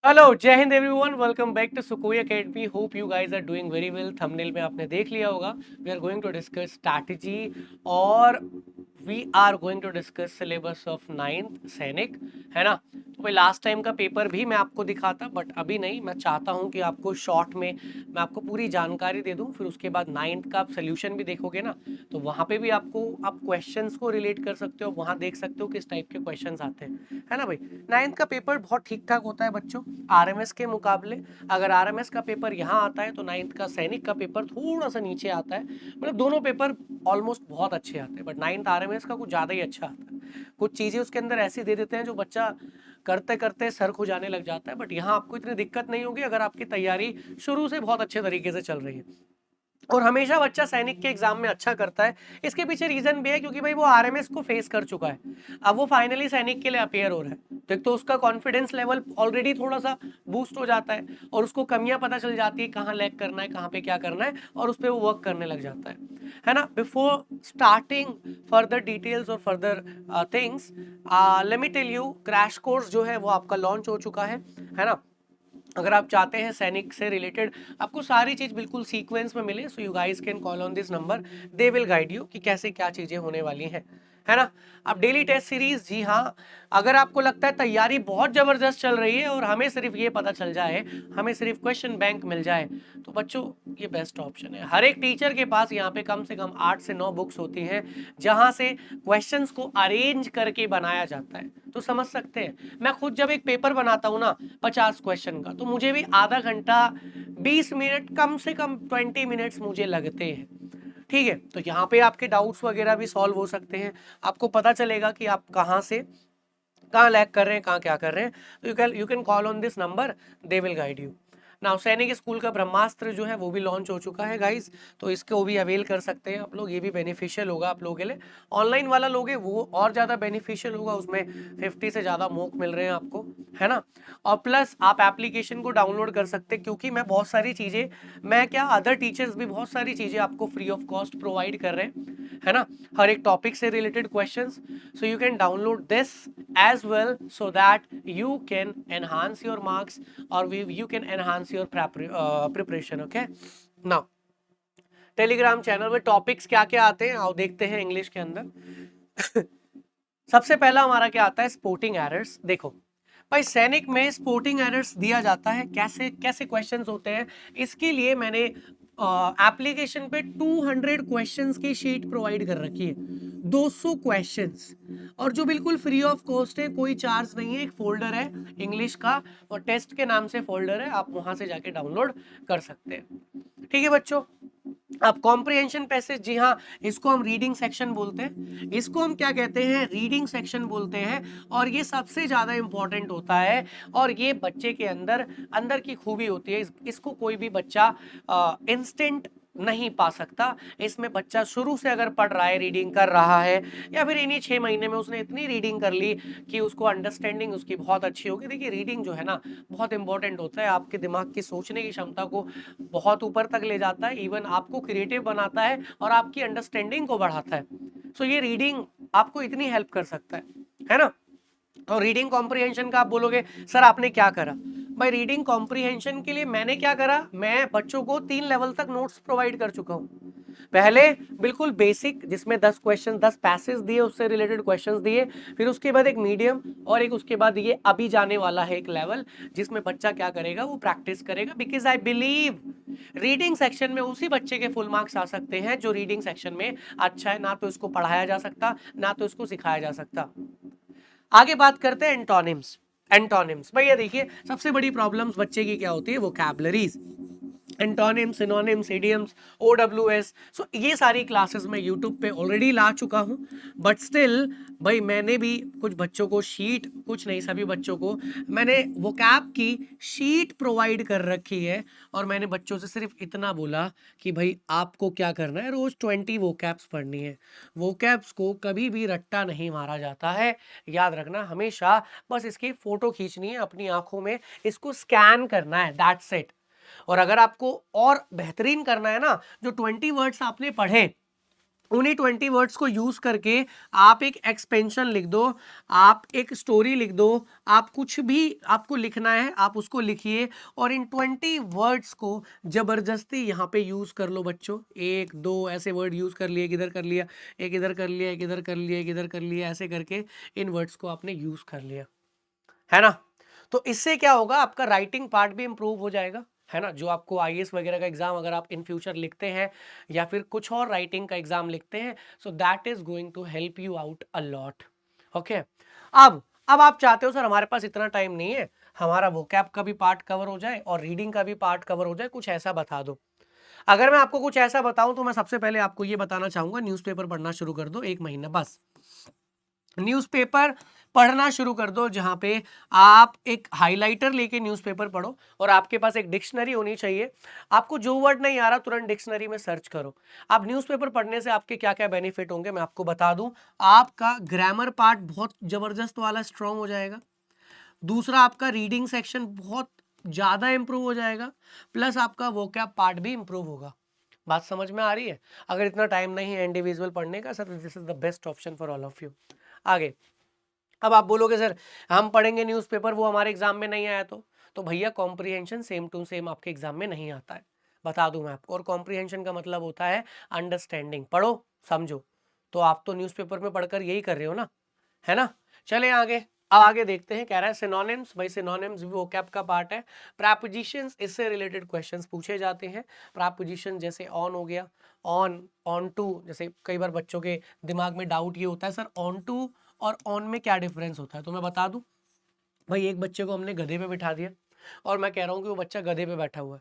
Hello, जय हिंद everyone. Welcome back to Sukoi academy. Hope you guys are doing very well. Thumbnail में आपने देख लिया होगा, we are going to discuss strategy और we are going to discuss syllabus of ninth Sainik, है ना। तो भाई लास्ट टाइम का पेपर भी मैं आपको दिखाता, बट अभी नहीं। मैं चाहता हूँ कि आपको शॉर्ट में मैं आपको पूरी जानकारी दे दूँ, फिर उसके बाद नाइन्थ का आप सोल्यूशन भी देखोगे ना, तो वहाँ पे भी आपको आप क्वेश्चंस को रिलेट कर सकते हो, वहाँ देख सकते हो किस टाइप के क्वेश्चंस आते हैं, है ना भाई। नाइन्थ का पेपर बहुत ठीक ठाक होता है बच्चों, आरएमएस के मुकाबले। अगर आरएमएस का पेपर यहाँ आता है तो नाइन्थ का सैनिक का पेपर थोड़ा सा नीचे आता है। मतलब दोनों पेपर ऑलमोस्ट बहुत अच्छे आते हैं, बट नाइन्थ आरएमएस का कुछ ज़्यादा ही अच्छा आता है। कुछ चीज़ें उसके अंदर ऐसी दे देते हैं जो बच्चा करते करते सर खुजाने लग जाता है, बट यहाँ आपको इतनी दिक्कत नहीं होगी अगर आपकी तैयारी शुरू से बहुत अच्छे तरीके से चल रही है। और हमेशा बच्चा सैनिक के एग्जाम में अच्छा करता है। इसके पीछे रीजन भी है क्योंकि भाई वो आरएमएस को फेस कर चुका है, अब वो फाइनली सैनिक के लिए अपेयर हो रहा है, तो एक तो उसका कॉन्फिडेंस लेवल ऑलरेडी थोड़ा सा बूस्ट हो जाता है और उसको कमियां पता चल जाती है, कहाँ लैग करना है, कहाँ पे क्या करना है, और उस पर वो वर्क करने लग जाता है ना। बिफोर स्टार्टिंग फर्दर डिटेल्स और further things, let me tell you, crash course जो है वो आपका लॉन्च हो चुका है ना। अगर आप चाहते हैं सैनिक से रिलेटेड आपको सारी चीज बिल्कुल सीक्वेंस में मिले, so you guys can call on this number, they will guide you कि कैसे क्या चीजें होने वाली हैं, है ना। अब डेली टेस्ट सीरीज, जी हाँ, अगर आपको लगता है तैयारी बहुत जबरदस्त चल रही है और हमें सिर्फ ये पता चल जाए, हमें सिर्फ क्वेश्चन बैंक मिल जाए, तो बच्चों ये बेस्ट ऑप्शन है। हर एक टीचर के पास यहाँ पे कम से कम 8 से 9 बुक्स होती हैं जहां से क्वेश्चंस को अरेंज करके बनाया जाता है। तो समझ सकते हैं, मैं खुद जब एक पेपर बनाता हूँ ना 50 क्वेश्चन का, तो मुझे भी आधा घंटा 20 मिनट, कम से कम 20 मिनट्स मुझे लगते हैं। ठीक है, तो यहाँ पे आपके डाउट्स वगैरह भी सॉल्व हो सकते हैं। आपको पता चलेगा कि आप कहाँ से कहाँ लैग कर रहे हैं, कहाँ क्या कर रहे हैं। तो you can call on this number, they will guide you. Now सैनिक स्कूल का ब्रह्मास्त्र जो है वो भी लॉन्च हो चुका है गाइस, तो इसको भी अवेल कर सकते हैं आप लोग। ये भी बेनिफिशियल होगा आप लोगों के लिए। ऑनलाइन वाला लोगे वो और ज़्यादा बेनिफिशियल होगा, उसमें 50 से ज़्यादा मॉक मिल रहे हैं आपको, है ना। और प्लस आप एप्लीकेशन को डाउनलोड कर सकते हैं, क्योंकि मैं बहुत सारी चीज़ें, मैं क्या, अदर टीचर्स भी बहुत सारी चीज़ें आपको फ्री ऑफ कॉस्ट प्रोवाइड कर रहे हैं, है ना। हर एक टॉपिक से related questions, so you can download this as well so that you can enhance your marks or you can enhance your preparation, okay। now Telegram channel में topics क्या क्या आते हैं आओ देखते हैं इंग्लिश के अंदर। सबसे पहला हमारा क्या आता है, स्पोर्टिंग एरर्स। देखो भाई, सैनिक में स्पोर्टिंग एरर्स दिया जाता है, कैसे कैसे क्वेश्चंस होते हैं। इसके लिए मैंने एप्लीकेशन पे 200 क्वेश्चंस की शीट प्रोवाइड कर रखी है, 200 क्वेश्चंस, और जो बिल्कुल फ्री ऑफ कॉस्ट है, कोई चार्ज नहीं है। एक फोल्डर है इंग्लिश का और टेस्ट के नाम से फोल्डर है, आप वहां से जाके डाउनलोड कर सकते हैं। ठीक है बच्चों। अब कॉम्प्रिहेंशन पैसेज, जी हाँ, इसको हम रीडिंग सेक्शन बोलते हैं, इसको हम क्या कहते हैं, रीडिंग सेक्शन बोलते हैं। और ये सबसे ज्यादा इंपॉर्टेंट होता है, और ये बच्चे के अंदर अंदर की खूबी होती है। इसको कोई भी बच्चा इंस्टेंट नहीं पा सकता। इसमें बच्चा शुरू से अगर पढ़ रहा है, रीडिंग कर रहा है, या फिर इन्हीं 6 महीने में उसने इतनी रीडिंग कर ली कि उसको अंडरस्टैंडिंग उसकी बहुत अच्छी होगी। देखिए रीडिंग जो है ना बहुत इंपॉर्टेंट होता है, आपके दिमाग की सोचने की क्षमता को बहुत ऊपर तक ले जाता है, इवन आपको क्रिएटिव बनाता है और आपकी अंडरस्टैंडिंग को बढ़ाता है। सो ये रीडिंग आपको इतनी हेल्प कर सकता है ना। और रीडिंग कॉम्प्रिहेंशन का आप बोलोगे सर आपने क्या करा, भाई रीडिंग कॉम्प्रिहेंशन के लिए मैंने क्या करा, मैं बच्चों को 3 लेवल तक नोट्स प्रोवाइड कर चुका हूं। पहले बिल्कुल बेसिक, जिसमें 10 क्वेश्चन, 10 पैसेज दिए, उससे रिलेटेड क्वेश्चंस दिए। फिर उसके बाद एक मीडियम, और एक उसके बाद ये अभी जाने वाला है एक लेवल, जिसमें बच्चा क्या करेगा, वो प्रैक्टिस करेगा। Because I believe reading section में उसी बच्चे के फुल मार्क्स आ सकते हैं जो रीडिंग सेक्शन में अच्छा है। ना तो इसको पढ़ाया जा सकता, ना तो इसको सिखाया जा सकता। आगे बात करते हैं एंटोनिम्स। एंटोनिम्स भैया देखिए, सबसे बड़ी प्रॉब्लम्स बच्चे की क्या होती है, वोकैबुलरीज, एंटोनिम्स, सिनोनिम्स, इडियम्स, ओडब्ल्यूएस। सो ये सारी क्लासेस मैं यूट्यूब पे ऑलरेडी ला चुका हूँ, बट स्टिल भाई मैंने भी कुछ बच्चों को शीट, कुछ नहीं सभी बच्चों को मैंने वोकैब की शीट प्रोवाइड कर रखी है। और मैंने बच्चों से सिर्फ इतना बोला कि भाई आपको क्या करना है, रोज 20 वोकैब्स पढ़नी है। वोकैब्स को कभी भी रट्टा नहीं मारा जाता है, याद रखना हमेशा। बस इसकी फोटो खींचनी है अपनी आंखों में, इसको स्कैन करना है, दैट्स इट। और अगर आपको और बेहतरीन करना है ना, जो 20 वर्ड्स आपने पढ़े उन्हीं 20 वर्ड्स को यूज करके आप एक एक्सपेंशन लिख दो, आप एक स्टोरी लिख दो, आप कुछ भी आपको लिखना है आप उसको लिखिए और इन 20 वर्ड्स को जबरदस्ती यहाँ पे यूज कर लो बच्चों। एक दो ऐसे वर्ड यूज कर लिए, एक इधर कर लिया, एक इधर कर लिया, एक इधर कर लिया, एक इधर कर लिया, ऐसे करके इन वर्ड्स को आपने यूज कर लिया, है ना। तो इससे क्या होगा, आपका राइटिंग पार्ट भी इंप्रूव हो जाएगा, है ना। जो आपको आईएएस वगैरह का एग्जाम अगर आप इन फ्यूचर लिखते हैं या फिर कुछ और राइटिंग का एग्जाम लिखते हैं, so that is going to help you out a lot. Okay, अब आप चाहते हो सर हमारे पास इतना टाइम नहीं है, हमारा वोकैब का भी पार्ट कवर हो जाए और रीडिंग का भी पार्ट कवर हो जाए, कुछ ऐसा बता दो। अगर मैं आपको कुछ ऐसा बताऊं तो मैं सबसे पहले आपको ये बताना चाहूंगा, न्यूज़पेपर पढ़ना शुरू कर दो, 1 महीना बस। न्यूज़पेपर पढ़ना शुरू कर दो, जहां पे आप एक हाइलाइटर लेके न्यूज़पेपर पढ़ो और आपके पास एक डिक्शनरी होनी चाहिए। आपको जो वर्ड नहीं आ रहा तुरंत डिक्शनरी में सर्च करो। आप न्यूज़पेपर पढ़ने से आपके क्या क्या बेनिफिट होंगे मैं आपको बता दूं। आपका ग्रामर पार्ट बहुत जबरदस्त वाला स्ट्रांग हो जाएगा। दूसरा, आपका रीडिंग सेक्शन बहुत ज्यादा इंप्रूव हो जाएगा। प्लस आपका वोकैब पार्ट भी इंप्रूव होगा। बात समझ में आ रही है? अगर इतना टाइम नहीं है इंडिविजुअल पढ़ने का sir, this is the best option for all of you. आगे, अब आप बोलोगे सर हम पढ़ेंगे न्यूज़पेपर, वो हमारे एग्जाम में नहीं आया तो भैया कॉम्प्रिहेंशन सेम टू सेम आपके एग्जाम में नहीं आता है, बता दूं मैं आपको। और कॉम्प्रिहेंशन का मतलब होता है अंडरस्टैंडिंग, पढ़ो समझो। तो आप तो न्यूज़पेपर में पढ़कर यही कर रहे हो ना, है ना। चले आगे, अब आगे देखते हैं। कह रहा है सिनोनिम्स, भाई सिनोनिम्स भी वोकैब का पार्ट है। प्रपोजिशंस, इससे रिलेटेड क्वेश्चंस पूछे जाते हैं। प्रपोजिशन जैसे ऑन हो गया, ऑन, ऑन टू। जैसे कई बार बच्चों के दिमाग में डाउट ये होता है सर ऑन टू और ऑन में क्या डिफरेंस होता है, तो मैं बता दूं। भाई एक बच्चे को हमने गधे पे बिठा दिया और मैं कह रहा हूँ कि वो बच्चा गधे पे बैठा हुआ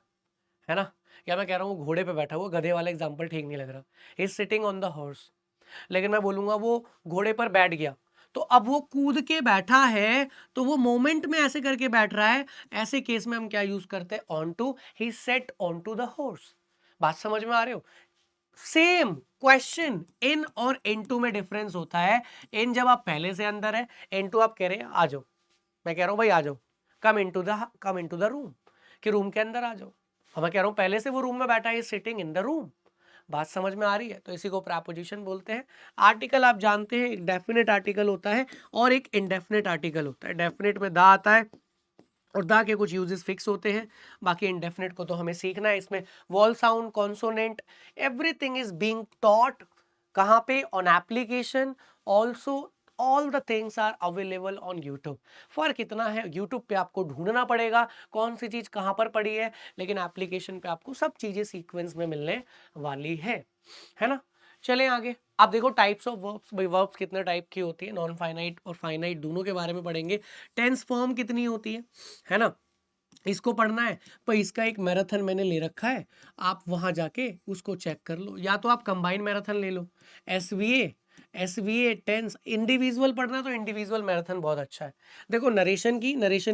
है ना, या मैं कह रहा हूँ वो घोड़े पे बैठा हुआ, गधे वाला एग्जाम्पल ठीक नहीं लग रहा, is sitting on the horse. लेकिन मैं बोलूंगा वो घोड़े पर बैठ गया, तो अब वो कूद के बैठा है, तो वो मोमेंट में ऐसे करके बैठ रहा है। ऐसे केस में हम क्या यूज करते हैं, on to, he set on to the horse. बात समझ में आ रहे हो? सेम क्वेश्चन, इन और इनटू में डिफरेंस होता है। इन जब आप पहले से अंदर है, इनटू आप कह रहे हैं आ जाओ, मैं कह रहा हूं भाई आ जाओ, कम इनटू द रूम, कि रूम के अंदर आ जाओ। और मैं कह रहा हूं पहले से वो रूम में बैठा है, सिटिंग इन द रूम। बात समझ में आ रही है? तो इसी को प्रपोजिशन बोलते हैं। आर्टिकल आप जानते हैं, एक डेफिनेट आर्टिकल होता है और एक इनडेफिनेट आर्टिकल होता है। डेफिनेट में दा आता है और दा के कुछ यूजेस फिक्स होते हैं, बाकी इंडेफिनेट को तो हमें सीखना है। इसमें vowel sound, consonant, everything is being taught. कहाँ पे? On application also. All the things are available on YouTube. फर्क इतना है, यूट्यूब पे आपको ढूंढना पड़ेगा कौन सी चीज कहाँ पर पड़ी है, लेकिन एप्लीकेशन पे आपको सब चीजें सीक्वेंस में मिलने वाली है ना। चलें आगे। आप देखो टाइप्स ऑफ वर्ब्स, भाई वर्ब्स कितने टाइप की होती है, नॉन फाइनाइट और फाइनाइट दोनों के बारे में पढ़ेंगे। टेंस फॉर्म कितनी होती है ना, इसको पढ़ना है। पर इसका एक मैराथन मैंने ले रखा है, आप वहां जाके उसको चेक कर लो, या तो आप कंबाइन मैराथन ले लो। एसवीए टेंस इंडिविजुअल पढ़ना, तो इंडिविजुअल मैराथन बहुत अच्छा है। देखो नरेशन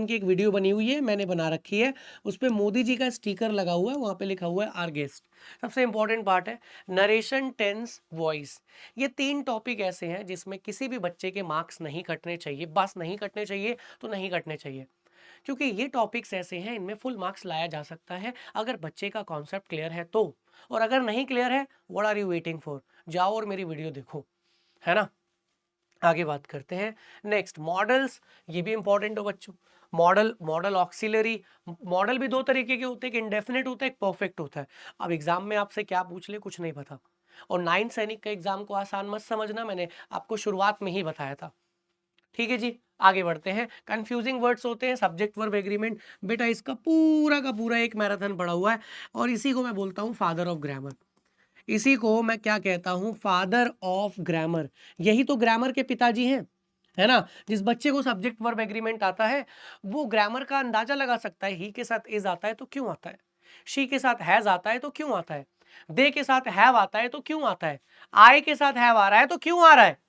की एक वीडियो बनी हुई है, मैंने बना रखी है, उस पर मोदी जी का स्टिकर लगा हुआ है, वहां पे लिखा हुआ है आर गेस्ट। सबसे इंपॉर्टेंट पार्ट है नरेशन, टेंस, वॉइस। ये 3 टॉपिक ऐसे हैं जिसमें किसी भी बच्चे के मार्क्स नहीं कटने चाहिए, बस नहीं कटने चाहिए तो नहीं कटने चाहिए, क्योंकि ये टॉपिक्स ऐसे हैं इनमें फुल मार्क्स लाया जा सकता है अगर बच्चे का कॉन्सेप्ट क्लियर है तो। और अगर नहीं क्लियर है, what are you waiting for, जाओ और मेरी वीडियो देखो, है ना। आगे बात करते हैं। नेक्स्ट, मॉडल्स, ये भी इंपॉर्टेंट हो बच्चों। मॉडल ऑक्सिलरी, मॉडल भी 2 तरीके के होते हैं, एक इंडेफिनेट होता है, एक परफेक्ट होता है। अब एग्जाम में आपसे क्या पूछ ले कुछ नहीं पता। और 9 सैनिक का एग्जाम को आसान मत समझना, मैंने आपको शुरुआत में ही बताया था। ठीक है जी, आगे बढ़ते हैं। कंफ्यूजिंग वर्ड्स होते हैं, सब्जेक्ट वर्ब एग्रीमेंट। बेटा इसका पूरा का पूरा एक मैराथन पड़ा हुआ है और इसी को मैं बोलता हूँ फादर ऑफ ग्रामर। इसी को मैं क्या कहता हूँ, फादर ऑफ ग्रामर। यही तो ग्रामर के पिताजी हैं, है ना। जिस बच्चे को सब्जेक्ट वर्ब एग्रीमेंट आता है वो ग्रामर का अंदाजा लगा सकता है। ही के साथ इज आता है तो क्यों आता है, शी के साथ हैज आता है तो क्यों आता है, दे के साथ हैव आता है तो क्यों आता है, आई के साथ हैव आ रहा है तो क्यों आ रहा है।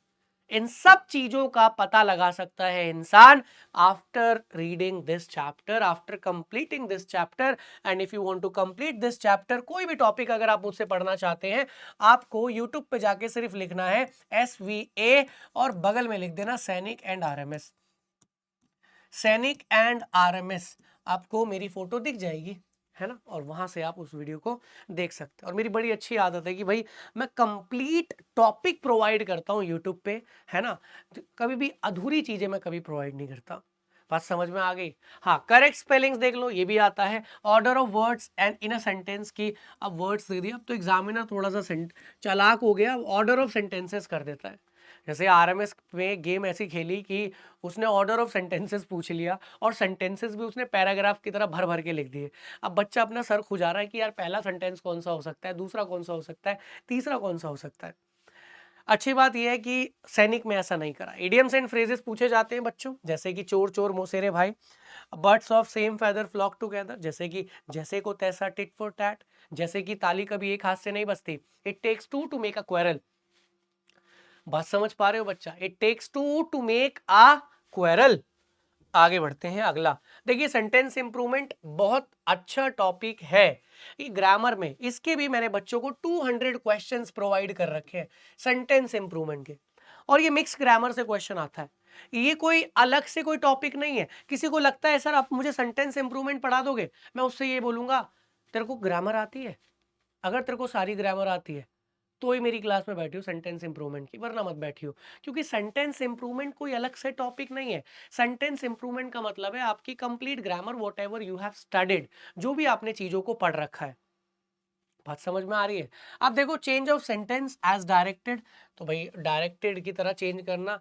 इन सब चीजों का पता लगा सकता है इंसान after reading this chapter, after completing this chapter. And if you want to complete this chapter, कोई भी टॉपिक अगर आप मुझसे पढ़ना चाहते हैं, आपको यूट्यूब पे जाके सिर्फ लिखना है SVA और बगल में लिख देना सैनिक एंड RMS। सैनिक एंड RMS, आपको मेरी फोटो दिख जाएगी, है ना, और वहां से आप उस वीडियो को देख सकते हैं। और मेरी बड़ी अच्छी आदत है कि भाई मैं कंप्लीट टॉपिक प्रोवाइड करता हूँ यूट्यूब पे, है ना, तो कभी भी अधूरी चीजें मैं कभी प्रोवाइड नहीं करता। बात समझ में आ गई? हाँ, करेक्ट स्पेलिंग्स देख लो, ये भी आता है। Order of words and in a sentence की, अब वर्ड्स दे दिया, अब तो एग्जामिनर थोड़ा सा चालाक हो गया, ऑर्डर ऑफ सेंटेंसेस कर देता है। जैसे आरएमएस में गेम ऐसी खेली कि उसने ऑर्डर ऑफ सेंटेंसेस पूछ लिया, और सेंटेंसेस भी उसने पैराग्राफ की तरह भर भर के लिख दिए। अब बच्चा अपना सर खुजा रहा है कि यार पहला सेंटेंस कौन सा हो सकता है, दूसरा कौन सा हो सकता है, तीसरा कौन सा हो सकता है। अच्छी बात यह है कि सैनिक में ऐसा नहीं करा। इडियम्स एंड फ्रेजेस पूछे जाते हैं बच्चों, जैसे कि चोर चोर मोसेरे भाई, birds of same feather flock together, जैसे कि जैसे को तैसा टिट फॉर टैट, जैसे कि ताली कभी एक हाथ से नहीं बजती, it takes two to make a quarrel. बात समझ पा रहे हो बच्चा? It takes two to make a quarrel. आगे बढ़ते हैं अगला। देखिए सेंटेंस इंप्रूवमेंट बहुत अच्छा टॉपिक है ये ग्रामर में, इसके भी मैंने बच्चों को 200 क्वेश्चंस प्रोवाइड कर रखे हैं सेंटेंस इंप्रूवमेंट के, और ये मिक्स ग्रामर से क्वेश्चन आता है। ये कोई अलग से कोई टॉपिक नहीं है। किसी को लगता है सर आप मुझे सेंटेंस इंप्रूवमेंट पढ़ा दोगे, मैं उससे ये बोलूंगा तेरे को ग्रामर आती है? अगर तेरे को सारी ग्रामर आती है तो ही मेरी क्लास में बैठी हो सेंटेंस इंप्रूवमेंट की, वरना मत बैठी हो। क्योंकि सेंटेंस इंप्रूवमेंट कोई अलग से टॉपिक नहीं है। सेंटेंस इंप्रूवमेंट का मतलब है आपकी complete grammar, what ever you have studied, जो भी आपने चीजों को पढ़ रखा है। बात समझ में आ रही है? अब देखो change of sentence as directed, तो भाई डायरेक्टेड की तरह चेंज करना,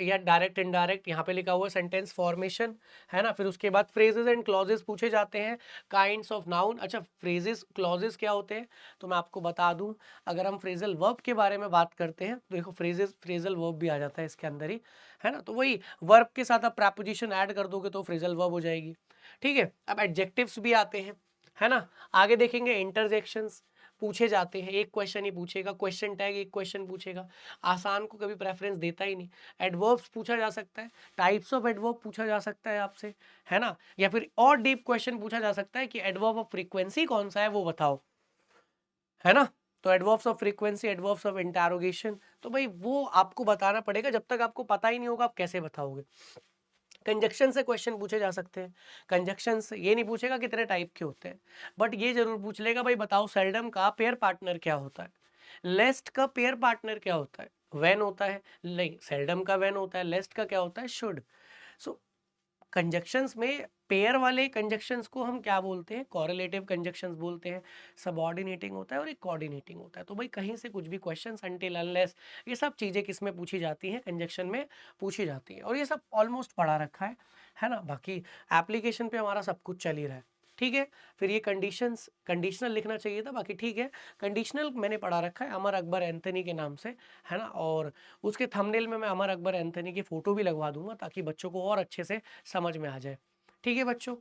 या डायरेक्ट इनडायरेक्ट, यहाँ पे लिखा हुआ है सेंटेंस फॉर्मेशन, है ना। फिर उसके बाद फ्रेजेस एंड क्लॉजेस पूछे जाते हैं, काइंड्स ऑफ नाउन। अच्छा, फ्रेजेस क्लॉजेस क्या होते हैं तो मैं आपको बता दूं। अगर हम फ्रेजल वर्ब के बारे में बात करते हैं तो देखो फ्रेजेस, फ्रेजल वर्ब भी आ जाता है इसके अंदर ही, है ना। तो वही वर्ब के साथ आप प्रैपोजिशन ऐड कर दोगे तो फ्रेजल वर्ब हो जाएगी। ठीक है, अब एडजेक्टिव्स भी आते हैं, है ना। आगे देखेंगे इंटरजेक्शंस पूछे जाते हैं, एक क्वेश्चन ही पूछेगा, क्वेश्चन टैग एक क्वेश्चन पूछेगा, आसान को कभी प्रेफरेंस देता ही नहीं। एडवर्ब्स पूछा जा सकता है, टाइप्स ऑफ एडवर्ब पूछा जा सकता है आपसे, है ना। या फिर और डीप क्वेश्चन पूछा जा सकता है कि एडवर्ब ऑफ फ्रीक्वेंसी कौन सा है वो बताओ, है ना। तो adverbs of frequency, adverbs of interrogation, तो भाई वो आपको बताना पड़ेगा, जब तक आपको पता ही नहीं होगा आप कैसे बताओगे। कंजक्शन से क्वेश्चन पूछे जा सकते हैं। कंजक्शन से ये नहीं पूछेगा कितने टाइप के होते हैं, बट ये जरूर पूछ लेगा भाई बताओ सेल्डम का पेयर पार्टनर क्या होता है, लेस्ट का पेयर पार्टनर क्या होता है, व्हेन होता है, नहीं सेल्डम का व्हेन होता है, लेस्ट का क्या होता है, शुड। सो कंजक्शंस में पेयर वाले कंजक्शंस को हम क्या बोलते हैं, कॉरेलेटिव कंजक्शंस बोलते हैं। सबऑर्डिनेटिंग होता है और एक कोऑर्डिनेटिंग होता है। तो भाई कहीं से कुछ भी क्वेश्चंस, अनटिल अनलेस, ये सब चीजें किस में पूछी जाती हैं, कंजक्शन में पूछी जाती है, और ये सब ऑलमोस्ट पढ़ा रखा है ना। बाकी एप्लीकेशन पे हमारा सब कुछ चल ही रहा है, ठीक है। फिर ये कंडीशंस, कंडीशनल लिखना चाहिए था, बाकी ठीक है। कंडीशनल मैंने पढ़ा रखा है अमर अकबर एंथनी के नाम से, है ना। और उसके थंबनेल में मैं अमर अकबर एंथनी की फोटो भी लगवा दूंगा ताकि बच्चों को और अच्छे से समझ में आ जाए, ठीक है बच्चों।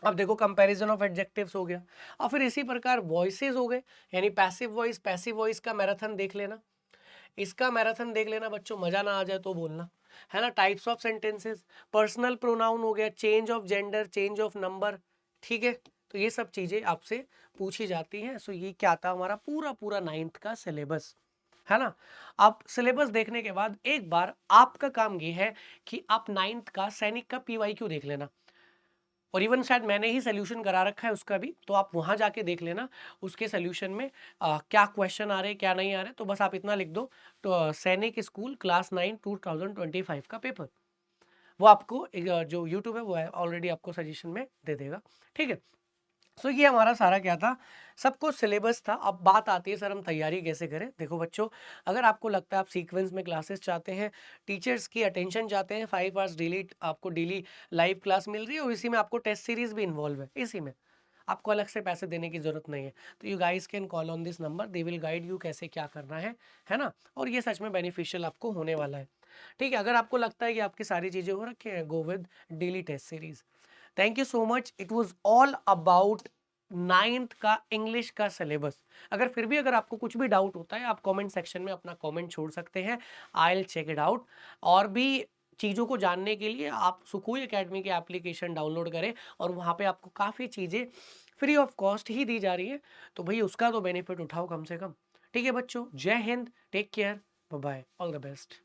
अब देखो कंपैरिजन ऑफ एडजेक्टिव्स हो गया, और फिर इसी प्रकार वॉइसेस हो गए, यानी पैसिव वॉइस, पैसिव वॉइस का मैराथन देख लेना, इसका मैराथन देख लेना बच्चों, मजा ना आ जाए तो बोलना, है ना। Types of sentences, personal pronoun हो गया, change of gender, change of number, ठीक है। तो ये सब चीजें आपसे पूछी जाती हैं। सो ये क्या था हमारा पूरा पूरा 9th का सिलेबस, है ना। अब सिलेबस देखने के बाद एक बार आपका काम ये है कि आप 9th का सैनिक का पीवाईक्यू देख लेना, और इवन शायद मैंने ही सोल्यूशन करा रखा है उसका भी, तो आप वहां जाके देख लेना उसके सोल्यूशन में क्या क्वेश्चन आ रहे क्या नहीं आ रहे। तो बस आप इतना लिख दो, तो सैनिक स्कूल क्लास 9 2025 का पेपर, वो आपको जो यूट्यूब है वो ऑलरेडी आपको सजेशन में दे देगा, ठीक है। सो ये हमारा सारा क्या था, सब कुछ सिलेबस था। अब बात आती है सर हम तैयारी कैसे करें। देखो बच्चों, अगर आपको लगता है आप सीक्वेंस में क्लासेस चाहते हैं, टीचर्स की अटेंशन चाहते हैं, 5 आवर्स डेली आपको डेली लाइव क्लास मिल रही है, और इसी में आपको टेस्ट सीरीज भी इन्वॉल्व है, इसी में आपको अलग से पैसे देने की जरूरत नहीं है। तो you guys can call on this number, they will guide you कैसे क्या करना है ना। और ये सच में बेनिफिशियल आपको होने वाला है, ठीक है। अगर आपको लगता है कि आपकी सारी चीज़ें हो रखी हैं, go with daily test series. Thank you so much, it was all about 9th का इंग्लिश का सिलेबस। अगर फिर भी अगर आपको कुछ भी डाउट होता है आप कमेंट सेक्शन में अपना कमेंट छोड़ सकते हैं, I will check it out. और भी चीज़ों को जानने के लिए आप सुकुई एकेडमी की एप्लीकेशन डाउनलोड करें, और वहाँ पे आपको काफ़ी चीज़ें फ्री ऑफ कॉस्ट ही दी जा रही है, तो भाई उसका तो बेनिफिट उठाओ कम से कम, ठीक है बच्चों। जय हिंद, take care, bye bye, all the best.